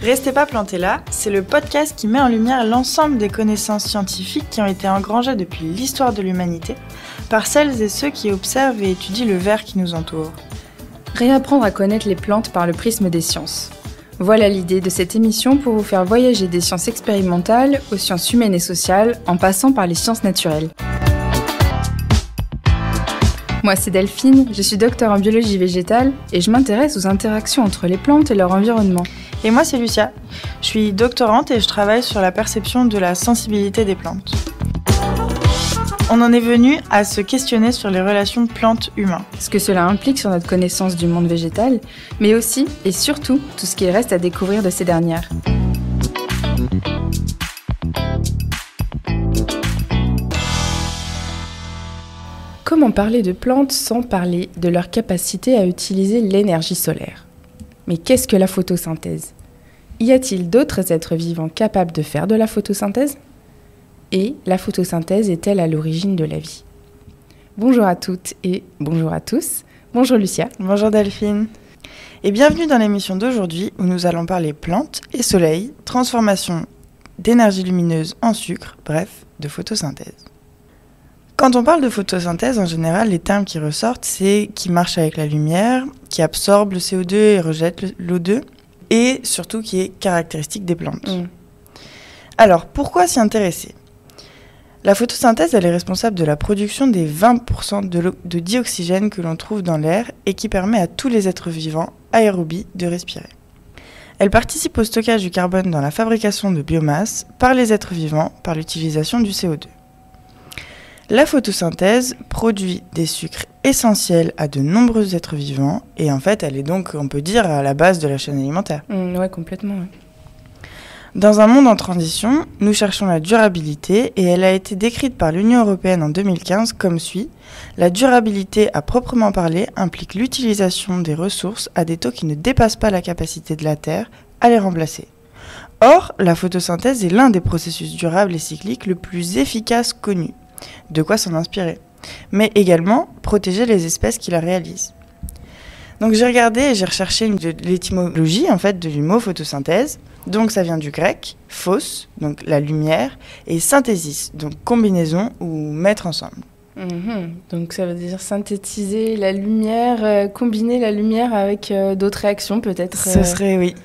Restez pas plantés là, c'est le podcast qui met en lumière l'ensemble des connaissances scientifiques qui ont été engrangées depuis l'histoire de l'humanité par celles et ceux qui observent et étudient le verre qui nous entoure. Réapprendre à connaître les plantes par le prisme des sciences. Voilà l'idée de cette émission pour vous faire voyager des sciences expérimentales aux sciences humaines et sociales en passant par les sciences naturelles. Moi, c'est Delphine, je suis docteur en biologie végétale et je m'intéresse aux interactions entre les plantes et leur environnement. Et moi, c'est Lucia. Je suis doctorante et je travaille sur la perception de la sensibilité des plantes. On en est venu à se questionner sur les relations plantes-humains. Ce que cela implique sur notre connaissance du monde végétal, mais aussi et surtout tout ce qu'il reste à découvrir de ces dernières. Comment parler de plantes sans parler de leur capacité à utiliser l'énergie solaire ? Mais qu'est-ce que la photosynthèse ? Y a-t-il d'autres êtres vivants capables de faire de la photosynthèse ? Et la photosynthèse est-elle à l'origine de la vie ? Bonjour à toutes et bonjour à tous. Bonjour Lucia. Bonjour Delphine. Et bienvenue dans l'émission d'aujourd'hui où nous allons parler plantes et soleil, transformation d'énergie lumineuse en sucre, bref, de photosynthèse. Quand on parle de photosynthèse, en général, les termes qui ressortent, c'est qui marche avec la lumière, qui absorbe le CO2 et rejette l'O2, et surtout qui est caractéristique des plantes. Alors, pourquoi s'y intéresser ? La photosynthèse, elle est responsable de la production des 20% de dioxygène que l'on trouve dans l'air et qui permet à tous les êtres vivants, aérobies, de respirer. Elle participe au stockage du carbone dans la fabrication de biomasse par les êtres vivants par l'utilisation du CO2. La photosynthèse produit des sucres essentiels à de nombreux êtres vivants et en fait, elle est donc, on peut dire, à la base de la chaîne alimentaire. Ouais, complètement. Ouais. Dans un monde en transition, nous cherchons la durabilité et elle a été décrite par l'Union européenne en 2015 comme suit. La durabilité à proprement parler implique l'utilisation des ressources à des taux qui ne dépassent pas la capacité de la Terre à les remplacer. Or, la photosynthèse est l'un des processus durables et cycliques le plus efficace connu. De quoi s'en inspirer, mais également protéger les espèces qui la réalisent. Donc j'ai regardé et j'ai recherché l'étymologie en fait du mot photosynthèse. Donc ça vient du grec, phos, donc la lumière, et synthesis, donc combinaison ou mettre ensemble. Donc ça veut dire synthétiser la lumière, combiner la lumière avec d'autres réactions peut-être. Ce serait oui.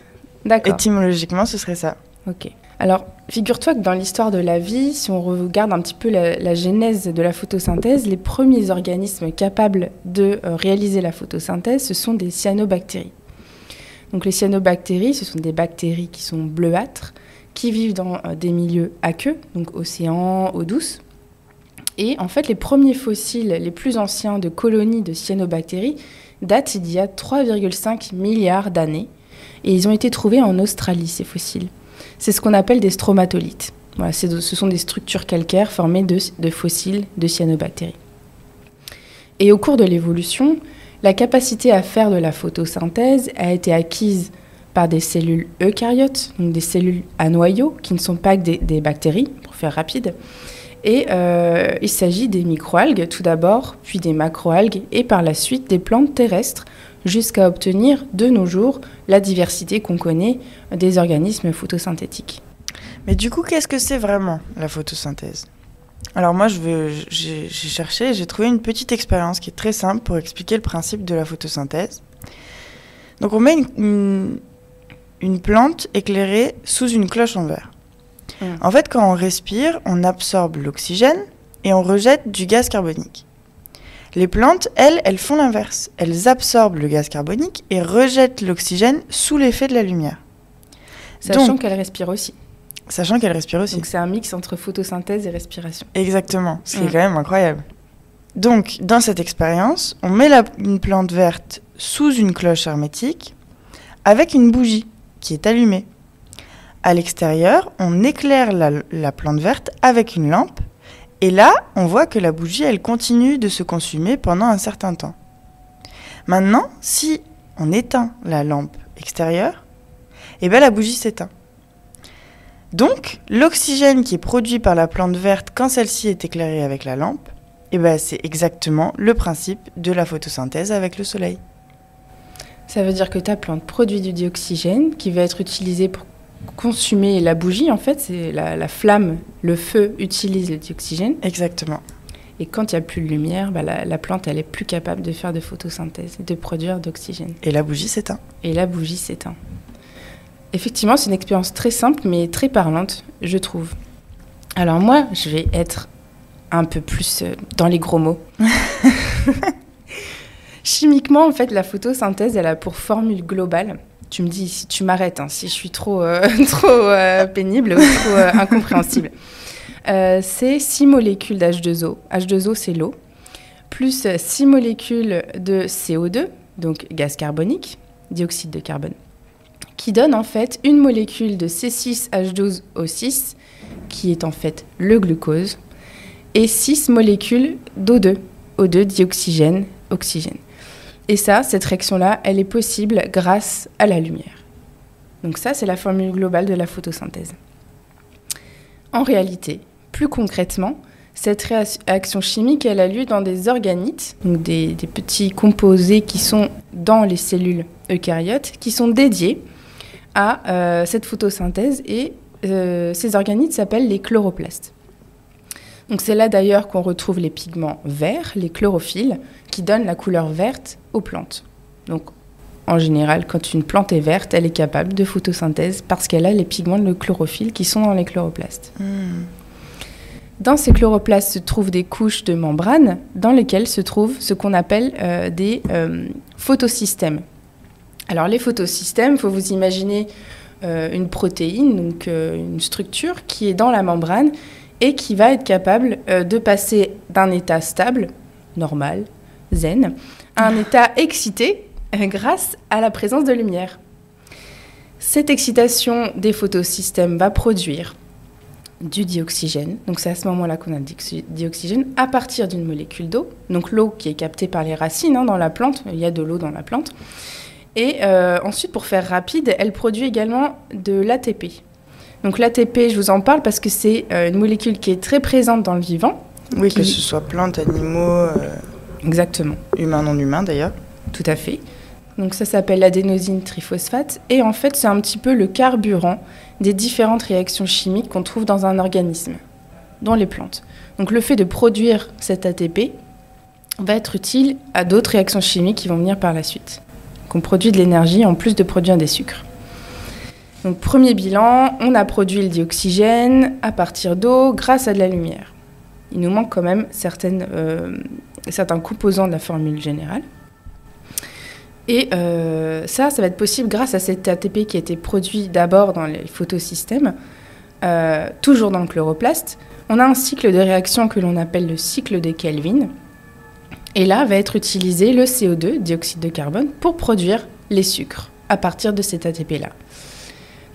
D'accord. Étymologiquement, ce serait ça. Ok. Alors, figure-toi que dans l'histoire de la vie, si on regarde un petit peu la genèse de la photosynthèse, les premiers organismes capables de réaliser la photosynthèse, ce sont des cyanobactéries. Donc les cyanobactéries, ce sont des bactéries qui sont bleuâtres, qui vivent dans des milieux aqueux, donc océan, eau douce. Et en fait, les premiers fossiles les plus anciens de colonies de cyanobactéries datent d'il y a 3,5 milliards d'années. Et ils ont été trouvés en Australie, ces fossiles. C'est ce qu'on appelle des stromatolites. Voilà, ce sont des structures calcaires formées de fossiles de cyanobactéries. Et au cours de l'évolution, la capacité à faire de la photosynthèse a été acquise par des cellules eucaryotes, donc des cellules à noyau, qui ne sont pas que des bactéries, pour faire rapide. Et il s'agit des microalgues tout d'abord, puis des macroalgues, et par la suite des plantes terrestres, jusqu'à obtenir de nos jours la diversité qu'on connaît des organismes photosynthétiques. Mais du coup, qu'est-ce que c'est vraiment la photosynthèse ? Alors moi, j'ai cherché, j'ai trouvé une petite expérience qui est très simple pour expliquer le principe de la photosynthèse. Donc on met une plante éclairée sous une cloche en verre. En fait, quand on respire, on absorbe l'oxygène et on rejette du gaz carbonique. Les plantes, elles font l'inverse. Elles absorbent le gaz carbonique et rejettent l'oxygène sous l'effet de la lumière. Sachant qu'elles respirent aussi. Sachant qu'elles respirent aussi. Donc c'est un mix entre photosynthèse et respiration. Exactement, ce qui est quand même incroyable. Donc, dans cette expérience, on met une plante verte sous une cloche hermétique avec une bougie qui est allumée. À l'extérieur, on éclaire la plante verte avec une lampe. Et là, on voit que la bougie, elle continue de se consumer pendant un certain temps. Maintenant, si on éteint la lampe extérieure, la bougie s'éteint. Donc, l'oxygène qui est produit par la plante verte quand celle-ci est éclairée avec la lampe, c'est exactement le principe de la photosynthèse avec le soleil. Ça veut dire que ta plante produit du dioxygène qui va être utilisé pour consumer la bougie, en fait, c'est la flamme, le feu utilise le dioxygène. Exactement. Et quand il n'y a plus de lumière, la plante, elle est plus capable de faire de photosynthèse et de produire d'oxygène. Et la bougie s'éteint. Et la bougie s'éteint. Effectivement, c'est une expérience très simple, mais très parlante, je trouve. Alors moi, je vais être un peu plus dans les gros mots. Chimiquement, en fait, la photosynthèse, elle a pour formule globale. Tu me dis si tu m'arrêtes, hein, si je suis trop pénible ou trop incompréhensible. C'est 6 molécules d'H2O. H2O, c'est l'eau. Plus 6 molécules de CO2, donc gaz carbonique, dioxyde de carbone, qui donne en fait une molécule de C6H12O6, qui est en fait le glucose, et 6 molécules d'O2, O2 dioxygène, oxygène. Et ça, cette réaction-là, elle est possible grâce à la lumière. Donc ça, c'est la formule globale de la photosynthèse. En réalité, plus concrètement, cette réaction chimique, elle a lieu dans des organites, donc des petits composés qui sont dans les cellules eucaryotes, qui sont dédiés à cette photosynthèse, et ces organites s'appellent les chloroplastes. Donc c'est là d'ailleurs qu'on retrouve les pigments verts, les chlorophylles, qui donnent la couleur verte aux plantes. Donc en général, quand une plante est verte, elle est capable de photosynthèse parce qu'elle a les pigments de chlorophylle qui sont dans les chloroplastes. Dans ces chloroplastes se trouvent des couches de membranes dans lesquelles se trouvent ce qu'on appelle des photosystèmes. Alors les photosystèmes, il faut vous imaginer une protéine, donc une structure qui est dans la membrane et qui va être capable de passer d'un état stable, normal, zen, à un état excité grâce à la présence de lumière. Cette excitation des photosystèmes va produire du dioxygène. Donc c'est à ce moment-là qu'on a le dioxygène à partir d'une molécule d'eau. Donc l'eau qui est captée par les racines dans la plante, il y a de l'eau dans la plante. Et ensuite, pour faire rapide, elle produit également de l'ATP. Donc l'ATP, je vous en parle parce que c'est une molécule qui est très présente dans le vivant. Oui, que ce soit plantes, animaux, exactement. Humains, non humains d'ailleurs. Tout à fait. Donc ça s'appelle l'adénosine triphosphate. Et en fait, c'est un petit peu le carburant des différentes réactions chimiques qu'on trouve dans un organisme, dans les plantes. Donc le fait de produire cet ATP va être utile à d'autres réactions chimiques qui vont venir par la suite. Donc on produit de l'énergie en plus de produire des sucres. Donc premier bilan, on a produit le dioxygène à partir d'eau grâce à de la lumière. Il nous manque quand même certains composants de la formule générale. Et ça va être possible grâce à cet ATP qui a été produit d'abord dans les photosystèmes, toujours dans le chloroplaste. On a un cycle de réaction que l'on appelle le cycle de Kelvin. Et là va être utilisé le CO2, dioxyde de carbone, pour produire les sucres à partir de cet ATP-là.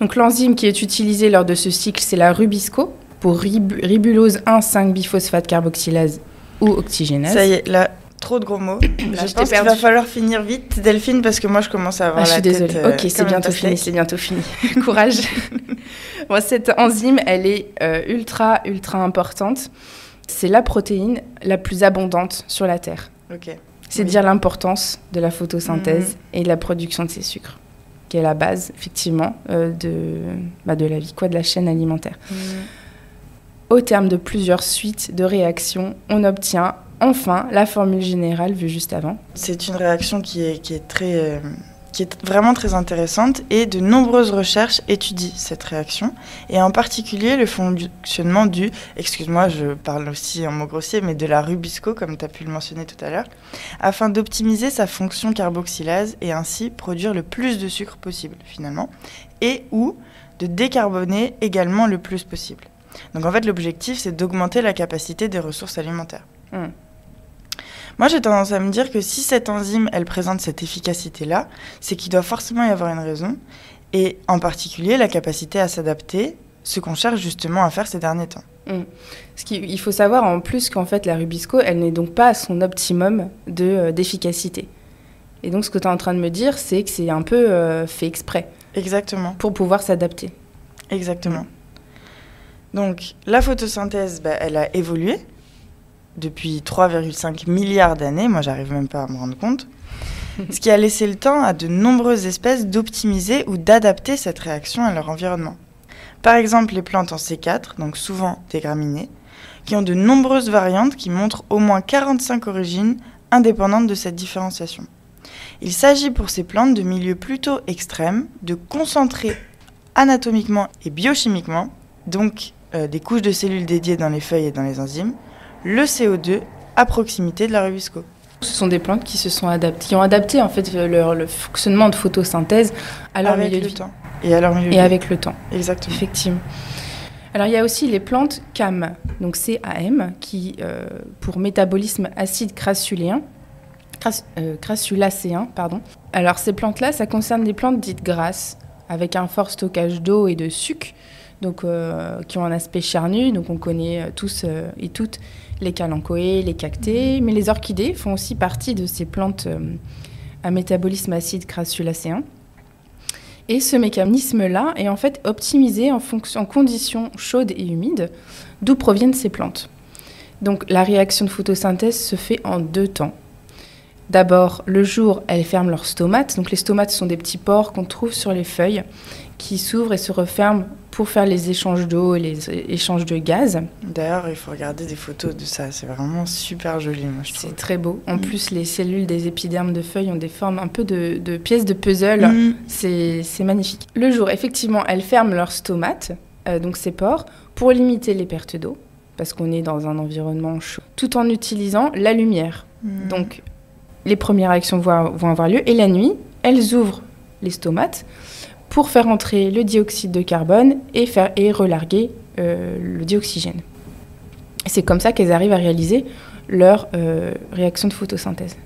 Donc l'enzyme qui est utilisée lors de ce cycle, c'est la rubisco, pour ribulose 1,5-biphosphate carboxylase ou oxygénase. Ça y est, là, trop de gros mots. Là, je pense qu'il va falloir finir vite, Delphine, parce que moi, je commence à avoir la tête... Je suis désolée. Ok, c'est bientôt fini. Courage. Bon, cette enzyme, elle est ultra importante. C'est la protéine la plus abondante sur la Terre. Okay. C'est dire l'importance de la photosynthèse et de la production de ces sucres, qui est la base, effectivement, de la vie, de la chaîne alimentaire. Au terme de plusieurs suites de réactions, on obtient enfin la formule générale vue juste avant. C'est une réaction qui est vraiment très intéressante, et de nombreuses recherches étudient cette réaction, et en particulier le fonctionnement du, excuse-moi, je parle aussi en mots grossiers, mais de la rubisco, comme tu as pu le mentionner tout à l'heure, afin d'optimiser sa fonction carboxylase et ainsi produire le plus de sucre possible finalement, et ou de décarboner également le plus possible. Donc en fait l'objectif, c'est d'augmenter la capacité des ressources alimentaires. Moi, j'ai tendance à me dire que si cette enzyme, elle présente cette efficacité-là, c'est qu'il doit forcément y avoir une raison, et en particulier la capacité à s'adapter, ce qu'on cherche justement à faire ces derniers temps. Il faut savoir en plus qu'en fait, la rubisco, elle n'est donc pas à son optimum d'efficacité. Et donc, ce que tu es en train de me dire, c'est que c'est un peu fait exprès. Exactement. Pour pouvoir s'adapter. Exactement. Donc, la photosynthèse, elle a évolué depuis 3,5 milliards d'années. Moi, j'arrive même pas à me rendre compte. ce qui a laissé le temps à de nombreuses espèces d'optimiser ou d'adapter cette réaction à leur environnement. Par exemple, les plantes en C4, donc souvent des graminées, qui ont de nombreuses variantes qui montrent au moins 45 origines indépendantes de cette différenciation. Il s'agit pour ces plantes de milieux plutôt extrêmes, de concentrer anatomiquement et biochimiquement, donc des couches de cellules dédiées dans les feuilles et dans les enzymes, le CO2 à proximité de la rubisco. Ce sont des plantes qui se sont adaptées, qui ont adapté en fait le fonctionnement de photosynthèse à leur milieu de vie. Et à leur milieu de vie. Et avec le temps. Exactement. Effectivement. Alors il y a aussi les plantes CAM, donc CAM, qui pour métabolisme acide crassulacéen, pardon. Alors ces plantes-là, ça concerne des plantes dites grasses, avec un fort stockage d'eau et de sucre, donc qui ont un aspect charnu. Donc on connaît tous et toutes les calanchoées, les cactées, mais les orchidées font aussi partie de ces plantes à métabolisme acide crassulacéen. Et ce mécanisme-là est en fait optimisé en conditions chaudes et humides, d'où proviennent ces plantes. Donc la réaction de photosynthèse se fait en 2 temps. D'abord, le jour, elles ferment leurs stomates. Donc les stomates sont des petits pores qu'on trouve sur les feuilles qui s'ouvrent et se referment pour faire les échanges d'eau et les échanges de gaz. D'ailleurs, il faut regarder des photos de ça. C'est vraiment super joli, moi, je trouve. C'est très beau. En plus, les cellules des épidermes de feuilles ont des formes un peu de pièces de puzzle. C'est magnifique. Le jour, effectivement, elles ferment leurs stomates, donc ces pores, pour limiter les pertes d'eau, parce qu'on est dans un environnement chaud, tout en utilisant la lumière. Donc, les premières réactions vont avoir lieu. Et la nuit, elles ouvrent les stomates pour faire entrer le dioxyde de carbone et relarguer le dioxygène. C'est comme ça qu'elles arrivent à réaliser leur réaction de photosynthèse.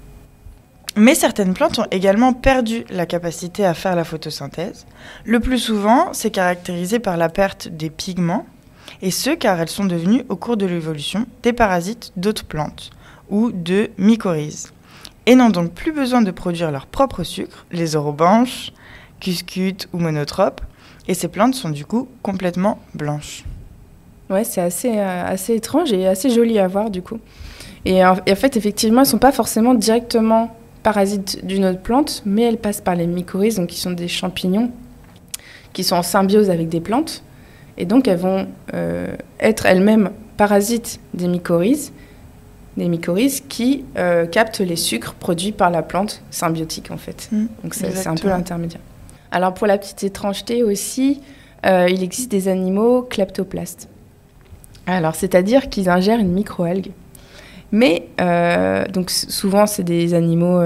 Mais certaines plantes ont également perdu la capacité à faire la photosynthèse. Le plus souvent, c'est caractérisé par la perte des pigments, et ce car elles sont devenues, au cours de l'évolution, des parasites d'autres plantes ou de mycorhizes, et n'ont donc plus besoin de produire leur propre sucre, les orobanches, cuscutes ou monotropes, et ces plantes sont du coup complètement blanches. Ouais, c'est assez étrange et assez joli à voir du coup. Et en fait, effectivement, elles ne sont pas forcément directement parasites d'une autre plante, mais elles passent par les mycorhizes, donc qui sont des champignons qui sont en symbiose avec des plantes, et donc elles vont être elles-mêmes parasites des mycorhizes qui captent les sucres produits par la plante symbiotique en fait. Donc c'est un peu l'intermédiaire. Alors pour la petite étrangeté aussi, il existe des animaux kleptoplastes. Alors c'est-à-dire qu'ils ingèrent une microalgue. Mais donc souvent c'est des animaux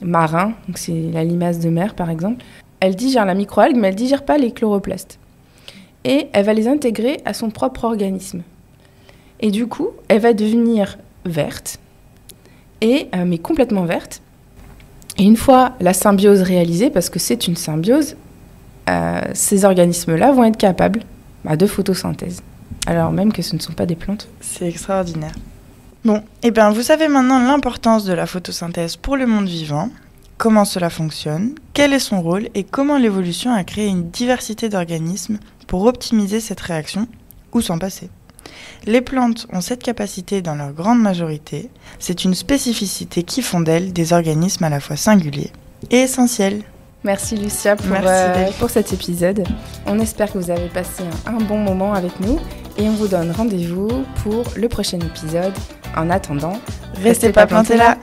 marins, donc c'est la limace de mer par exemple. Elle digère la microalgue, mais elle digère pas les chloroplastes. Et elle va les intégrer à son propre organisme. Et du coup, elle va devenir verte, mais complètement verte. Et une fois la symbiose réalisée, parce que c'est une symbiose, ces organismes-là vont être capables de photosynthèse, alors même que ce ne sont pas des plantes. C'est extraordinaire. Bon, et bien vous savez maintenant l'importance de la photosynthèse pour le monde vivant, comment cela fonctionne, quel est son rôle et comment l'évolution a créé une diversité d'organismes pour optimiser cette réaction ou s'en passer. Les plantes ont cette capacité dans leur grande majorité. C'est une spécificité qui font d'elles des organismes à la fois singuliers et essentiels. Merci Lucia pour cet épisode. On espère que vous avez passé un bon moment avec nous et on vous donne rendez-vous pour le prochain épisode. En attendant, restez pas plantés là.